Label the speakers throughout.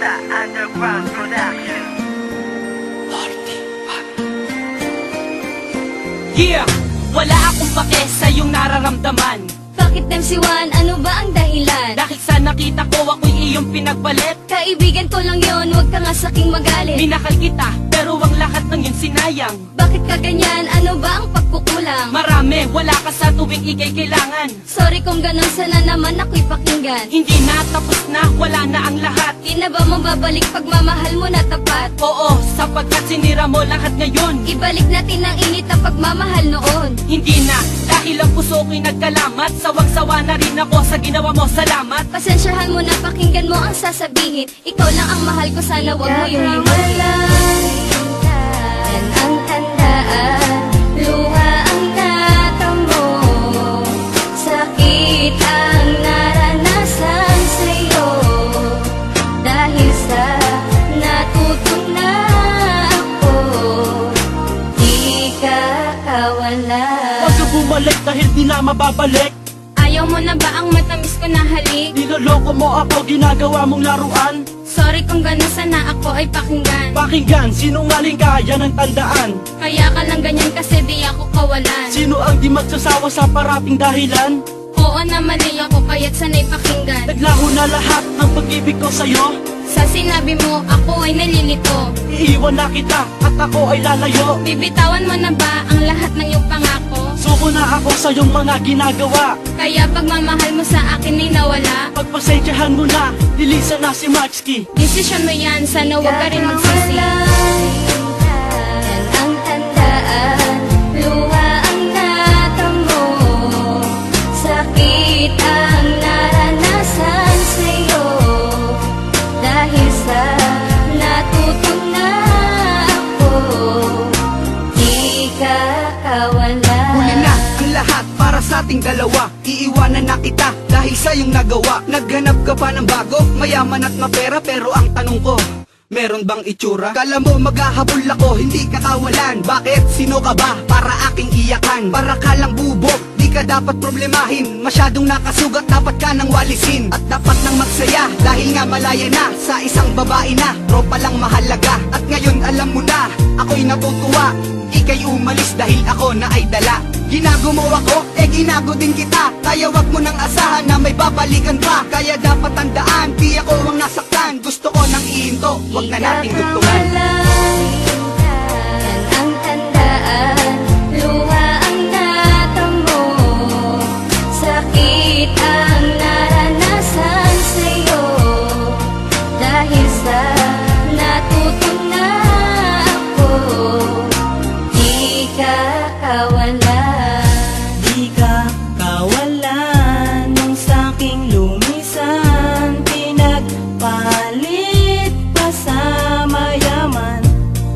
Speaker 1: Balita Underground Production.
Speaker 2: Yeah! Wala akong pake sa iyong nararamdaman.
Speaker 3: Bakit MC1? Ano ba ang dahilan?
Speaker 2: Dahil sa nakita ko ako'y iyong pinagbalit.
Speaker 3: Kaibigan ko lang yon, huwag ka nga saking magalit.
Speaker 2: Minakal kita, pero ang lahat ng yun sinayang.
Speaker 3: Bakit ka ganyan? Ano ba ang pagkukulang?
Speaker 2: Marami, wala ka sa tuwing ikay kailangan.
Speaker 3: Sorry kung ganun, sana naman ako'y pakinggan.
Speaker 2: Hindi na, tapos na, wala na ang lahat.
Speaker 3: Di na ba mababalik pagmamahal mo na tapat?
Speaker 2: Oo, sapagkat sinira mo lahat ngayon.
Speaker 3: Ibalik natin ang init na pagmamahal noon.
Speaker 2: Hindi na, dahil ang puso ko'y nagkalamat. Sawang-sawa na rin ako sa ginawa mo, salamat.
Speaker 3: Pasensyahan mo na, pakinggan mo ang sasabihin. Ikaw lang ang mahal ko, sana wag mo yung hiwalayan. Yan ang tandaan, luha ang natamo, sakit ang naranasan sa'yo. Dahil sa natutong na ako, di ka kawala.
Speaker 2: Huwag ka bumalik dahil di na mababalik.
Speaker 3: Ayaw mo na ba ang matamis ko na halik?
Speaker 2: Niloloko mo ako, ginagawa mong laruan.
Speaker 3: Sorry kung gano'n, sana ako ay pakinggan.
Speaker 2: Pakinggan, sinungaling ka, yan ang tandaan.
Speaker 3: Kaya ka lang ganyan kasi di ako kawalan.
Speaker 2: Sino ang di magsasawa sa parating dahilan?
Speaker 3: Oo na mali ako, kaya't sana'y pakinggan.
Speaker 2: Naglaho na lahat ng pag-ibig ko sa'yo.
Speaker 3: Sa sinabi mo, ako ay nalilito.
Speaker 2: Iiwan na kita at ako ay lalayo.
Speaker 3: Bibitawan mo na ba ang lahat ng iyong pangako?
Speaker 2: Suko na ako sa iyong mga ginagawa.
Speaker 3: Kaya pagmamahal mo sa akin ay nawala.
Speaker 2: Pagpasensyahan mo na, lilisan na si Maxky.
Speaker 3: Desisyon mo yan, sana huwag ka rin magsisi. Yan ang tandaan, luha ang natamo, sakit ang naranasan sa'yo. Dahil sa natutong na ako, di ka kawala.
Speaker 4: Huli na ang lahat para sa ating dalawa. Iiwanan na kita dahil sa iyong nagawa. Naghanap ka pa ng bago, mayaman at mapera. Pero ang tanong ko, meron bang itsura? Kala mo maghahabol ako, hindi ka kawalan. Bakit? Sino ka ba para aking iyakan? Para ka lang bubog, di ka dapat problemahin. Masyadong nakasugat, dapat ka nang walisin. At dapat nang magsaya, dahil nga malaya na. Sa isang babae na, tropa lang mahalaga. At ngayon alam mo na, ako'y natutuwa. Ika'y umalis dahil ako na ay dala. Ginago mo ako, ginago din kita. Kaya wag mo nang asahan na may babalikan pa. Kaya dapat tandaan, di ako ang nasaktan. Gusto ko nang ihinto, wag na nating dugtungan.
Speaker 3: Yan ang tandaan, luha ang natamo, sakit ang naranasan sa'yo. Dahil sa natutong na ako, di ka kawala.
Speaker 5: Di ka kawalan nung saking lumisan. Pinagpalit pa sa mayaman.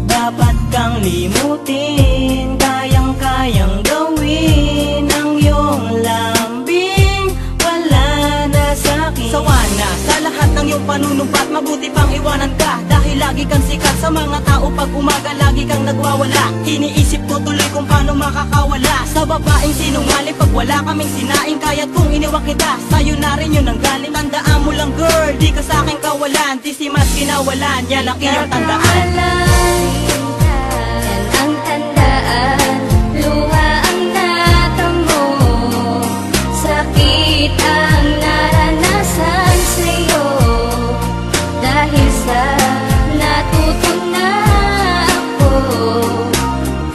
Speaker 5: Dapat kang limutin, kayang-kayang gawin ang iyong lambing. Wala na sa'kin. Sawa na sa lahat ng iyong panunumpat, mabuti pang iwanan ka. Dahil lagi kang sikat sa mga tao, pag umaga lagi kang nagwawala. Iniisip ko tuloy kung paano makakawala sa babaeng sinungaling. Pag wala kaming sinaing, kaya't kung iniwan kita, sa'yo na rin yun ang galing. Tandaan mo lang girl, di ka sa'king kawalan. Di si mas kinawalan, yan ang iyong tandaan.
Speaker 3: Yan ang tandaan, luha ang natamo, sakit ang naranasan sa'yo. Dahil sa natutong na ako,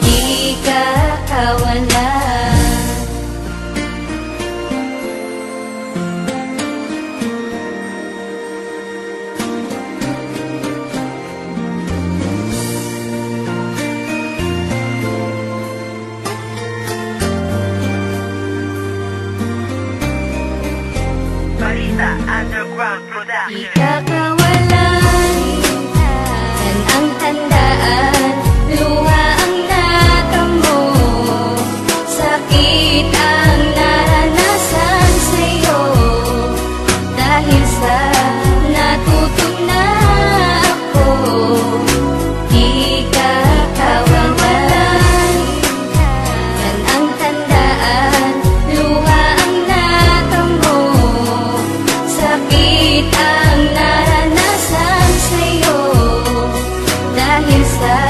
Speaker 3: di ka kawala.
Speaker 1: Balita Underground Production.
Speaker 3: Di ka kawalan, yan ang tandaan, luha ang natamo, sakit ang naranasan sa'yo. Dahil sa natutong na ako, di ka kawalan. Yan ang tandaan, luha ang natamo, sakit ang naranasan sa